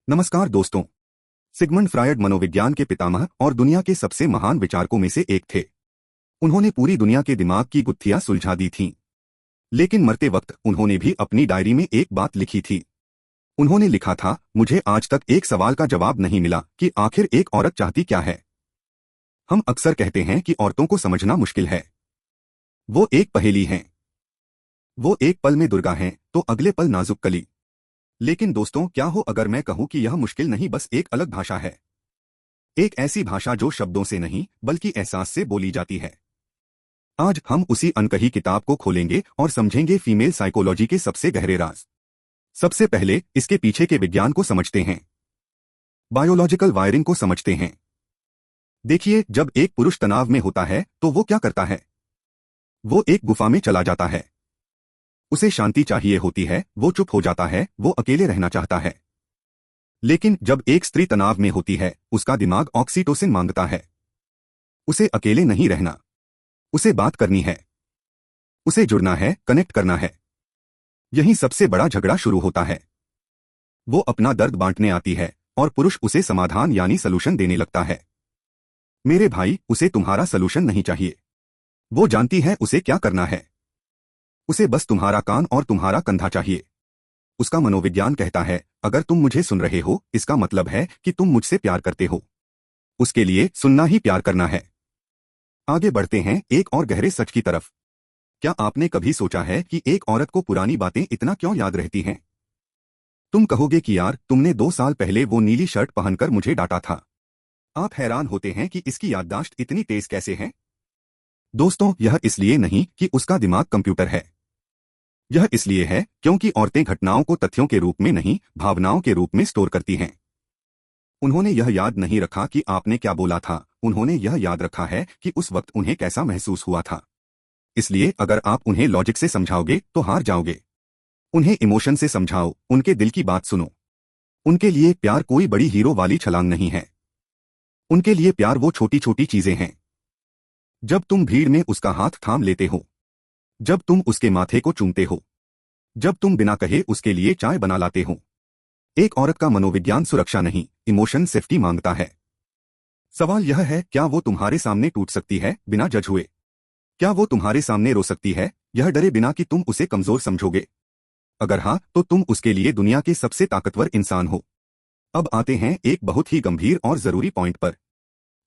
नमस्कार दोस्तों। Sigmund Freud मनोविज्ञान के पितामह और दुनिया के सबसे महान विचारकों में से एक थे। उन्होंने पूरी दुनिया के दिमाग की गुत्थियां सुलझा दी थीं। लेकिन मरते वक्त उन्होंने भी अपनी डायरी में एक बात लिखी थी। उन्होंने लिखा था, मुझे आज तक एक सवाल का जवाब नहीं मिला कि आखिर एक औरत चाहती क्या है। हम अक्सर कहते हैं कि औरतों को समझना मुश्किल है। वो एक पहेली हैं। वो एक पल में दुर्गा हैं तो अगले पल नाजुक कली। लेकिन दोस्तों, क्या हो अगर मैं कहूं कि यह मुश्किल नहीं, बस एक अलग भाषा है। एक ऐसी भाषा जो शब्दों से नहीं बल्कि एहसास से बोली जाती है। आज हम उसी अनकही किताब को खोलेंगे और समझेंगे फीमेल साइकोलॉजी के सबसे गहरे राज। सबसे पहले इसके पीछे के विज्ञान को समझते हैं। बायोलॉजिकल वायरिंग को समझते हैं। देखिए, जब एक पुरुष तनाव में होता है तो वो क्या करता है? वो एक गुफा में चला जाता है। उसे शांति चाहिए होती है, वो चुप हो जाता है, वो अकेले रहना चाहता है। लेकिन जब एक स्त्री तनाव में होती है, उसका दिमाग ऑक्सीटोसिन मांगता है। उसे अकेले नहीं रहना, उसे बात करनी है, उसे जुड़ना है, कनेक्ट करना है। यही सबसे बड़ा झगड़ा शुरू होता है। वो अपना दर्द बांटने आती है और पुरुष उसे समाधान यानी सलूशन देने लगता है। मेरे भाई, उसे तुम्हारा सलूशन नहीं चाहिए। वो जानती है उसे क्या करना है। उसे बस तुम्हारा कान और तुम्हारा कंधा चाहिए। उसका मनोविज्ञान कहता है, अगर तुम मुझे सुन रहे हो, इसका मतलब है कि तुम मुझसे प्यार करते हो। उसके लिए सुनना ही प्यार करना है। आगे बढ़ते हैं एक और गहरे सच की तरफ। क्या आपने कभी सोचा है कि एक औरत को पुरानी बातें इतना क्यों याद रहती हैं? तुम कहोगे कि यार, तुमने 2 साल पहले वो नीली शर्ट पहनकर मुझे डांटा था। आप हैरान होते हैं कि इसकी याददाश्त इतनी तेज कैसे है। दोस्तों, यह इसलिए नहीं कि उसका दिमाग कंप्यूटर है। यह इसलिए है क्योंकि औरतें घटनाओं को तथ्यों के रूप में नहीं, भावनाओं के रूप में स्टोर करती हैं। उन्होंने यह याद नहीं रखा कि आपने क्या बोला था, उन्होंने यह याद रखा है कि उस वक्त उन्हें कैसा महसूस हुआ था। इसलिए अगर आप उन्हें लॉजिक से समझाओगे तो हार जाओगे। उन्हें इमोशन से समझाओ, उनके दिल की बात सुनो। उनके लिए प्यार कोई बड़ी हीरो वाली छलांग नहीं है। उनके लिए प्यार वो छोटी छोटी चीजें हैं। जब तुम भीड़ में उसका हाथ थाम लेते हो, जब तुम उसके माथे को चूमते हो, जब तुम बिना कहे उसके लिए चाय बना लाते हो। एक औरत का मनोविज्ञान सुरक्षा नहीं, इमोशन सेफ्टी मांगता है। सवाल यह है, क्या वो तुम्हारे सामने टूट सकती है बिना जज हुए? क्या वो तुम्हारे सामने रो सकती है, यह डरे बिना कि तुम उसे कमजोर समझोगे? अगर हाँ, तो तुम उसके लिए दुनिया के सबसे ताकतवर इंसान हो। अब आते हैं एक बहुत ही गंभीर और जरूरी पॉइंट पर।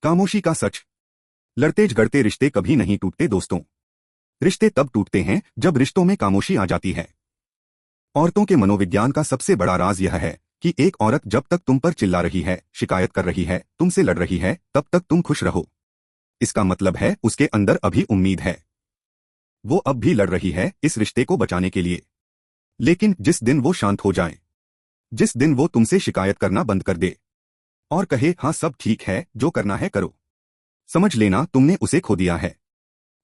खामोशी का सच। लड़ते झगड़ते रिश्ते कभी नहीं टूटते दोस्तों। रिश्ते तब टूटते हैं जब रिश्तों में खामोशी आ जाती है। औरतों के मनोविज्ञान का सबसे बड़ा राज यह है कि एक औरत जब तक तुम पर चिल्ला रही है, शिकायत कर रही है, तुमसे लड़ रही है, तब तक तुम खुश रहो। इसका मतलब है उसके अंदर अभी उम्मीद है। वो अब भी लड़ रही है इस रिश्ते को बचाने के लिए। लेकिन जिस दिन वो शांत हो जाए, जिस दिन वो तुमसे शिकायत करना बंद कर दे और कहे, हाँ सब ठीक है, जो करना है करो, समझ लेना तुमने उसे खो दिया है।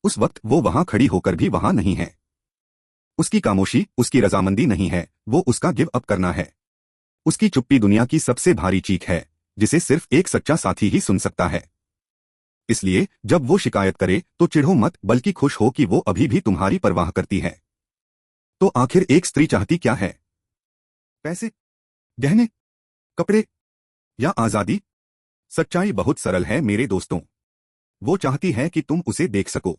उस वक्त वो वहां खड़ी होकर भी वहां नहीं है। उसकी खामोशी उसकी रजामंदी नहीं है, वो उसका गिव अप करना है। उसकी चुप्पी दुनिया की सबसे भारी चीख है, जिसे सिर्फ एक सच्चा साथी ही सुन सकता है। इसलिए जब वो शिकायत करे तो चिढ़ो मत, बल्कि खुश हो कि वो अभी भी तुम्हारी परवाह करती है। तो आखिर एक स्त्री चाहती क्या है? पैसे, गहने, कपड़े या आजादी? सच्चाई बहुत सरल है मेरे दोस्तों। वो चाहती है कि तुम उसे देख सको,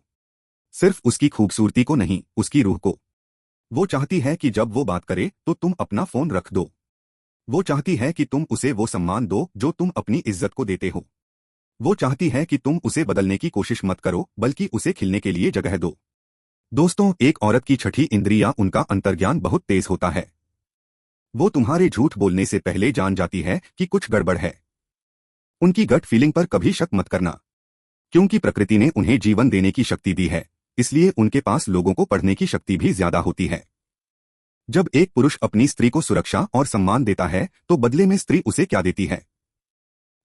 सिर्फ उसकी खूबसूरती को नहीं, उसकी रूह को। वो चाहती है कि जब वो बात करे तो तुम अपना फोन रख दो। वो चाहती है कि तुम उसे वो सम्मान दो जो तुम अपनी इज्जत को देते हो। वो चाहती है कि तुम उसे बदलने की कोशिश मत करो, बल्कि उसे खिलने के लिए जगह दो। दोस्तों, एक औरत की छठी इंद्रिया, उनका अंतर्ज्ञान बहुत तेज होता है। वो तुम्हारे झूठ बोलने से पहले जान जाती है कि कुछ गड़बड़ है। उनकी गट फीलिंग पर कभी शक मत करना, क्योंकि प्रकृति ने उन्हें जीवन देने की शक्ति दी है, इसलिए उनके पास लोगों को पढ़ने की शक्ति भी ज्यादा होती है। जब एक पुरुष अपनी स्त्री को सुरक्षा और सम्मान देता है तो बदले में स्त्री उसे क्या देती है?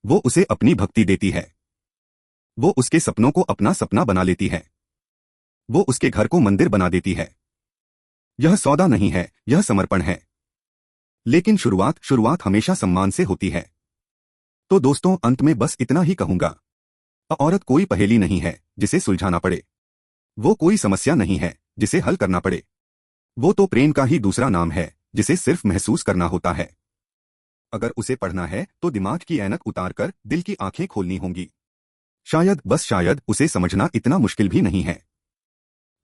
वो उसे अपनी भक्ति देती है। वो उसके सपनों को अपना सपना बना लेती है। वो उसके घर को मंदिर बना देती है। यह सौदा नहीं है, यह समर्पण है। लेकिन शुरुआत शुरुआत हमेशा सम्मान से होती है। तो दोस्तों, अंत में बस इतना ही कहूंगा। औरत कोई पहेली नहीं है जिसे सुलझाना पड़े। वो कोई समस्या नहीं है जिसे हल करना पड़े। वो तो प्रेम का ही दूसरा नाम है जिसे सिर्फ महसूस करना होता है। अगर उसे पढ़ना है तो दिमाग की ऐनक उतारकर दिल की आंखें खोलनी होंगी। शायद, बस शायद, उसे समझना इतना मुश्किल भी नहीं है।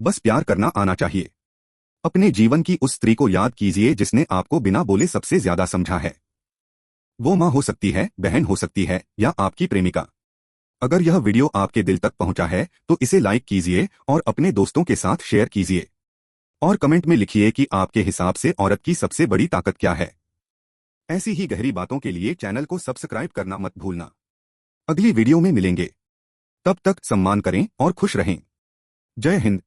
बस प्यार करना आना चाहिए। अपने जीवन की उस स्त्री को याद कीजिए जिसने आपको बिना बोले सबसे ज्यादा समझा है। वो माँ हो सकती है, बहन हो सकती है, या आपकी प्रेमिका। अगर यह वीडियो आपके दिल तक पहुंचा है तो इसे लाइक कीजिए और अपने दोस्तों के साथ शेयर कीजिए। और कमेंट में लिखिए कि आपके हिसाब से औरत की सबसे बड़ी ताकत क्या है। ऐसी ही गहरी बातों के लिए चैनल को सब्सक्राइब करना मत भूलना। अगली वीडियो में मिलेंगे। तब तक सम्मान करें और खुश रहें। जय हिंद।